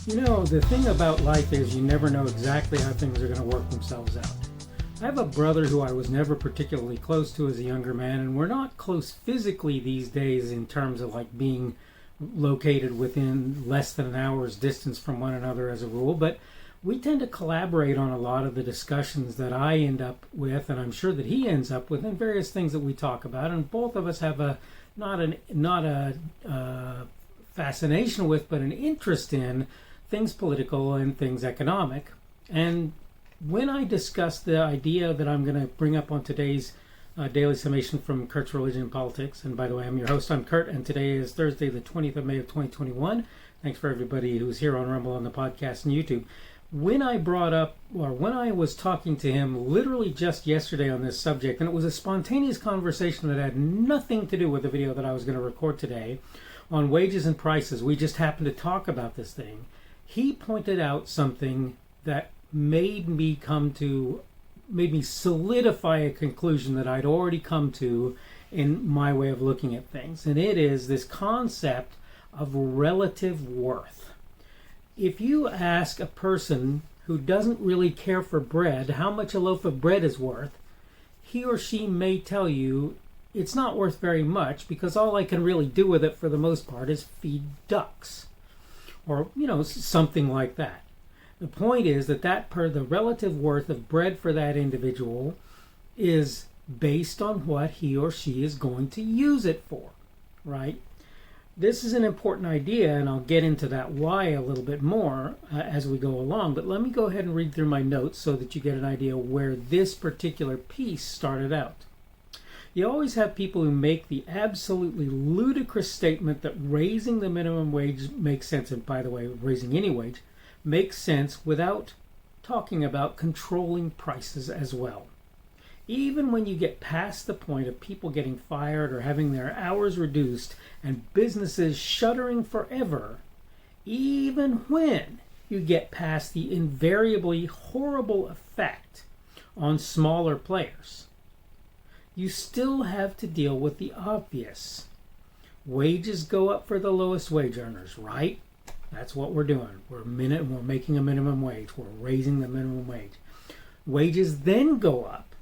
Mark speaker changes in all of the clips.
Speaker 1: You know, the thing about life is you never know exactly how things are going to work themselves out. I have a brother who I was never particularly close to as a younger man, and we're not close physically these days in terms of like being located within less than an hour's distance from one another as a rule, but we tend to collaborate on a lot of the discussions that I end up with, and I'm sure that he ends up with, and various things that we talk about, and both of us have not a fascination with, but an interest in things political and things economic. And when I discussed the idea that I'm going to bring up on today's Daily Summation from Kurt's Religion and Politics, and by the way, I'm your host, I'm Kurt, and today is Thursday, the 20th of May of 2021. Thanks for everybody who's here on Rumble, on the podcast, and YouTube. When I was talking to him literally just yesterday on this subject, and it was a spontaneous conversation that had nothing to do with the video that I was going to record today on wages and prices. We just happened to talk about this thing. He pointed out something that made me solidify a conclusion that I'd already come to in my way of looking at things. And it is this concept of relative worth. If you ask a person who doesn't really care for bread how much a loaf of bread is worth, he or she may tell you it's not worth very much because all I can really do with it for the most part is feed ducks. Or, something like that. The point is that the relative worth of bread for that individual is based on what he or she is going to use it for, right? This is an important idea, and I'll get into that why a little bit more as we go along. But let me go ahead and read through my notes so that you get an idea where this particular piece started out. You always have people who make the absolutely ludicrous statement that raising the minimum wage makes sense, and by the way, raising any wage makes sense without talking about controlling prices as well. Even when you get past the point of people getting fired or having their hours reduced and businesses shuttering forever, even when you get past the invariably horrible effect on smaller players, you still have to deal with the obvious. Wages go up for the lowest wage earners, right? That's what we're doing. We're making a minimum wage. We're raising the minimum wage. Wages then go up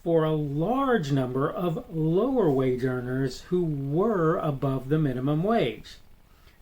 Speaker 1: for a large number of lower wage earners who were above the minimum wage.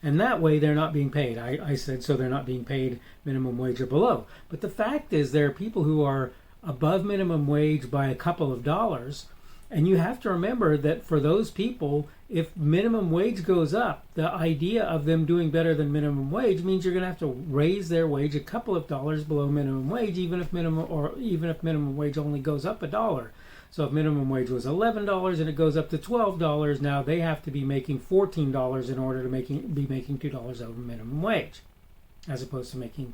Speaker 1: And that way they're not being paid. I said so they're not being paid minimum wage or below. But the fact is there are people who are above minimum wage by a couple of dollars. And you have to remember that for those people, if minimum wage goes up, the idea of them doing better than minimum wage means you're going to have to raise their wage a couple of dollars below minimum wage, even if minimum wage only goes up $1. So if minimum wage was $11 and it goes up to $12, now they have to be making $14 in order to be making $2 over minimum wage, as opposed to making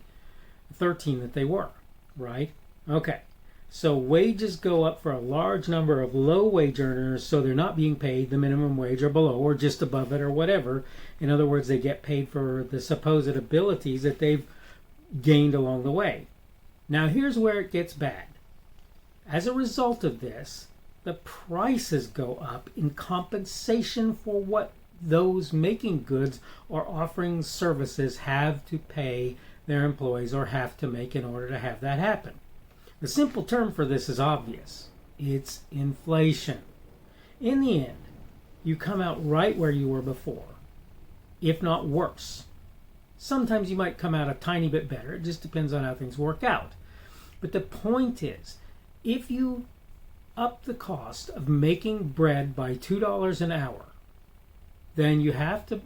Speaker 1: $13 that they were, right? Okay. So wages go up for a large number of low wage earners, so they're not being paid the minimum wage or below or just above it or whatever. In other words, they get paid for the supposed abilities that they've gained along the way. Now here's where it gets bad. As a result of this, the prices go up in compensation for what those making goods or offering services have to pay their employees or have to make in order to have that happen. The simple term for this is obvious. It's inflation. In the end, you come out right where you were before, if not worse. Sometimes you might come out a tiny bit better. It just depends on how things work out. But the point is, if you up the cost of making bread by $2 an hour, then you have to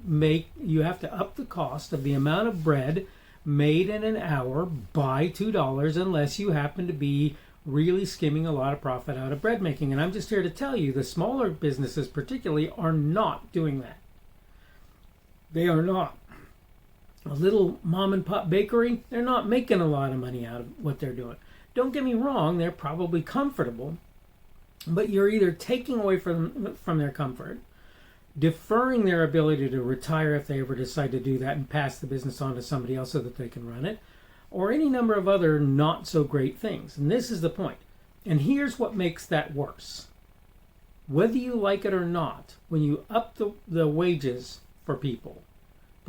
Speaker 1: up the cost of the amount of bread made in an hour by $2 unless you happen to be really skimming a lot of profit out of bread making. And I'm just here to tell you the smaller businesses particularly are not doing that. They are not. A little mom and pop bakery, they're not making a lot of money out of what they're doing. Don't get me wrong, they're probably comfortable, but you're either taking away from their comfort, deferring their ability to retire if they ever decide to do that and pass the business on to somebody else so that they can run it, or any number of other not so great things. And this is the point. And here's what makes that worse. Whether you like it or not, when you up the wages for people,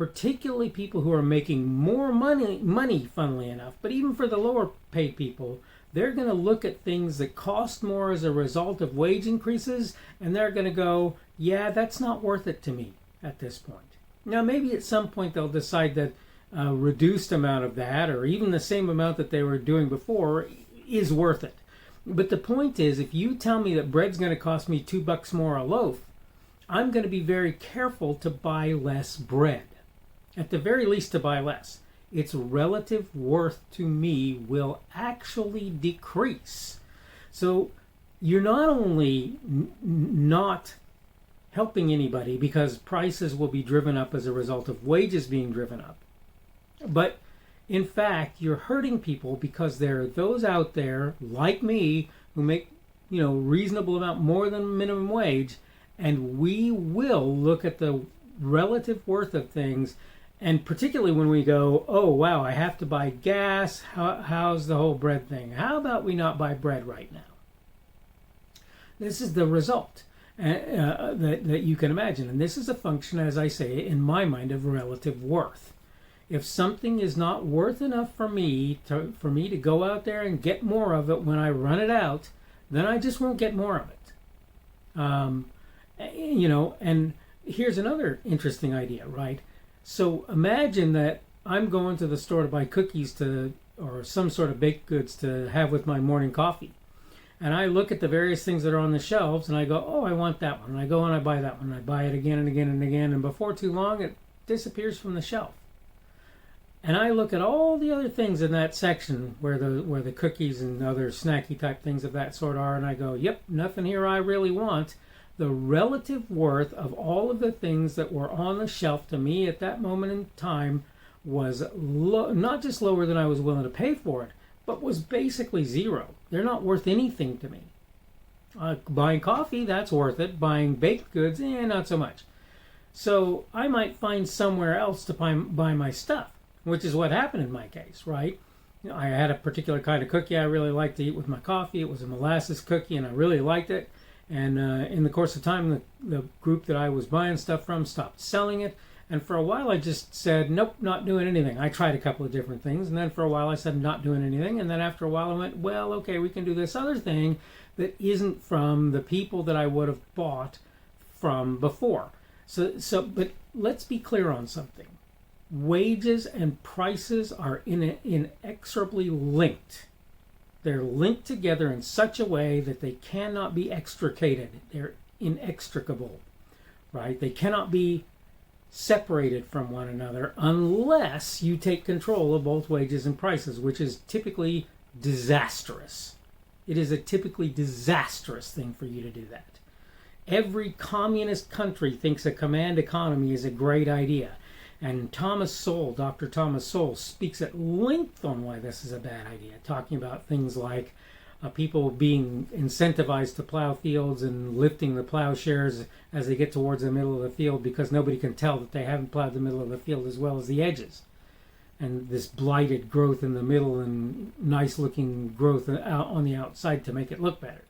Speaker 1: particularly people who are making more money, funnily enough, but even for the lower paid people, they're going to look at things that cost more as a result of wage increases, and they're going to go, yeah, that's not worth it to me at this point. Now, maybe at some point they'll decide that a reduced amount of that, or even the same amount that they were doing before, is worth it. But the point is, if you tell me that bread's going to cost me $2 more a loaf, I'm going to be very careful to buy less bread. At the very least, to buy less. Its relative worth to me will actually decrease. So you're not only not helping anybody because prices will be driven up as a result of wages being driven up, but in fact, you're hurting people because there are those out there like me who make, reasonable amount more than minimum wage, and we will look at the relative worth of things, and particularly when we go, oh wow, I have to buy gas. How's the whole bread thing? How about we not buy bread right now? This is the result that you can imagine, and this is a function, as I say, in my mind, of relative worth. If something is not worth enough for me to go out there and get more of it when I run it out, then I just won't get more of it. And here's another interesting idea, right? So imagine that I'm going to the store to buy cookies or some sort of baked goods to have with my morning coffee. And I look at the various things that are on the shelves and I go, oh, I want that one. And I go and I buy that one. And I buy it again and again and again. And before too long, it disappears from the shelf. And I look at all the other things in that section where the cookies and other snacky type things of that sort are, and I go, yep, nothing here I really want. The relative worth of all of the things that were on the shelf to me at that moment in time was not just lower than I was willing to pay for it, but was basically zero. They're not worth anything to me. Buying coffee, that's worth it. Buying baked goods, not so much. So I might find somewhere else to buy my stuff, which is what happened in my case, right? I had a particular kind of cookie I really liked to eat with my coffee. It was a molasses cookie, and I really liked it. And in the course of time, the group that I was buying stuff from stopped selling it. And for a while, I just said, nope, not doing anything. I tried a couple of different things. And then for a while, I said, not doing anything. And then after a while, I went, well, okay, we can do this other thing that isn't from the people that I would have bought from before. But let's be clear on something. Wages and prices are inexorably linked. They're linked together in such a way that they cannot be extricated. They're inextricable, right? They cannot be separated from one another unless you take control of both wages and prices, which is typically disastrous. It is a typically disastrous thing for you to do that. Every communist country thinks a command economy is a great idea. And Dr. Thomas Sowell, speaks at length on why this is a bad idea, talking about things like people being incentivized to plow fields and lifting the plowshares as they get towards the middle of the field because nobody can tell that they haven't plowed the middle of the field as well as the edges. And this blighted growth in the middle and nice-looking growth out on the outside to make it look better,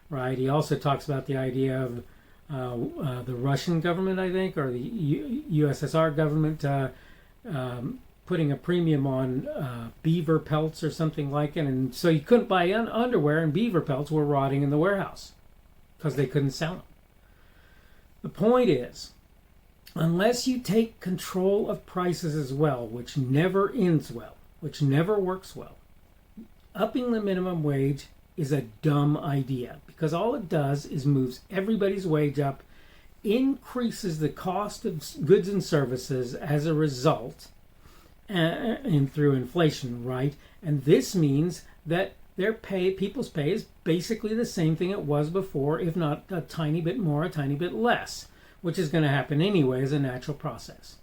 Speaker 1: right? He also talks about the idea of the Russian government, I think, or the USSR government putting a premium on beaver pelts or something like it. And so you couldn't buy underwear, and beaver pelts were rotting in the warehouse because they couldn't sell them. The point is, unless you take control of prices as well, which never ends well, which never works well, upping the minimum wage is a dumb idea because all it does is moves everybody's wage up, increases the cost of goods and services as a result, and through inflation, right? And this means that people's pay is basically the same thing it was before, if not a tiny bit more, a tiny bit less, which is going to happen anyway as a natural process.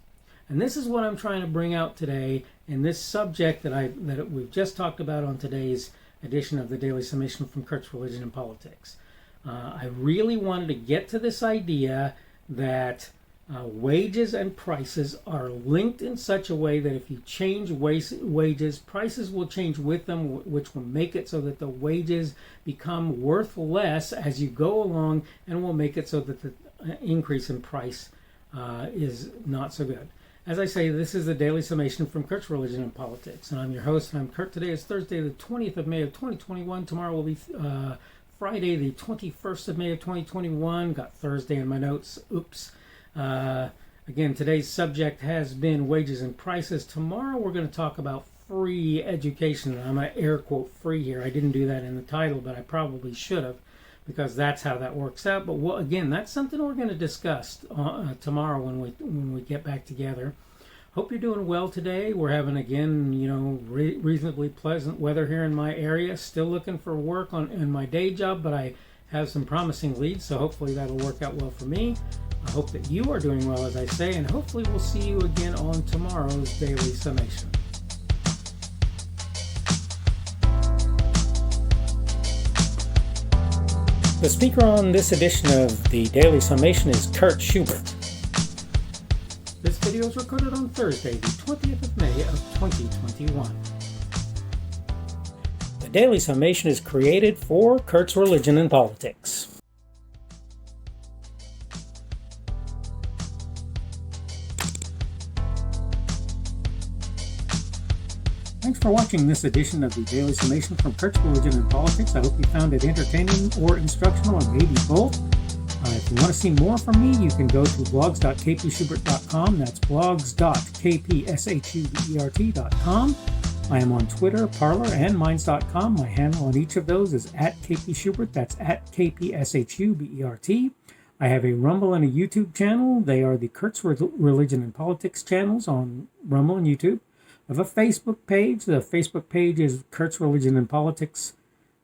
Speaker 1: And this is what I'm trying to bring out today in this subject that we've just talked about on today's edition of the Daily Summation from Kurt's Religion and Politics. I really wanted to get to this idea that wages and prices are linked in such a way that if you change wages, prices will change with them, which will make it so that the wages become worth less as you go along, and will make it so that the increase in price is not so good. As I say, this is the Daily Summation from Kurt's Religion and Politics, and I'm your host, and I'm Kurt. Today is Thursday, the 20th of May of 2021. Tomorrow will be Friday, the 21st of May of 2021. Got Thursday in my notes. Oops. Again, today's subject has been wages and prices. Tomorrow we're going to talk about free education. I'm going to air quote free here. I didn't do that in the title, but I probably should have, because that's how that works out. But again, that's something we're going to discuss tomorrow when we get back together. Hope you're doing well today. We're having, again, reasonably pleasant weather here in my area. Still looking for work in my day job, but I have some promising leads, so hopefully that'll work out well for me. I hope that you are doing well, as I say, and hopefully we'll see you again on tomorrow's Daily Summation. The speaker on this edition of the Daily Summation is Kurt Schubert. This video is recorded on Thursday, the 20th of May of 2021. The Daily Summation is created for Kurt's Religion and Politics. Thanks for watching this edition of the Daily Summation from Kurt's Religion and Politics. I hope you found it entertaining or instructional, or maybe both. If you want to see more from me, you can go to blogs.kpschubert.com. That's blogs.kpschubert.com. I am on Twitter, Parler, and Minds.com. My handle on each of those is @kpschubert. That's @kpschubert. I have a Rumble and a YouTube channel. They are the Kurt's Religion and Politics channels on Rumble and YouTube. I have a Facebook page. The Facebook page is Kurt's Religion and Politics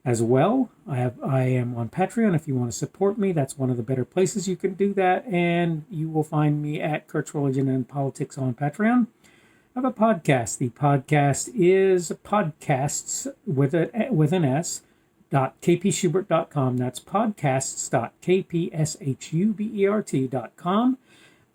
Speaker 1: as well. I am on Patreon. If you want to support me, that's one of the better places you can do that. And you will find me at Kurt's Religion and Politics on Patreon. I have a podcast. The podcast is podcasts with an S, .kpschubert.com. That's podcasts.kpschubert.com.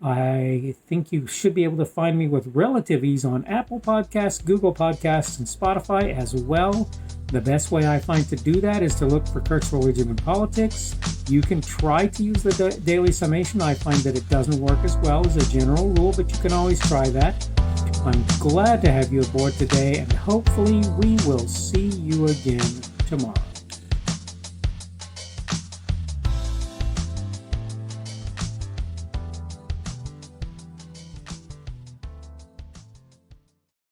Speaker 1: I think you should be able to find me with relative ease on Apple Podcasts, Google Podcasts, and Spotify as well. The best way I find to do that is to look for Kurt's Religion and Politics. You can try to use the Daily Summation. I find that it doesn't work as well as a general rule, but you can always try that. I'm glad to have you aboard today, and hopefully we will see you again tomorrow.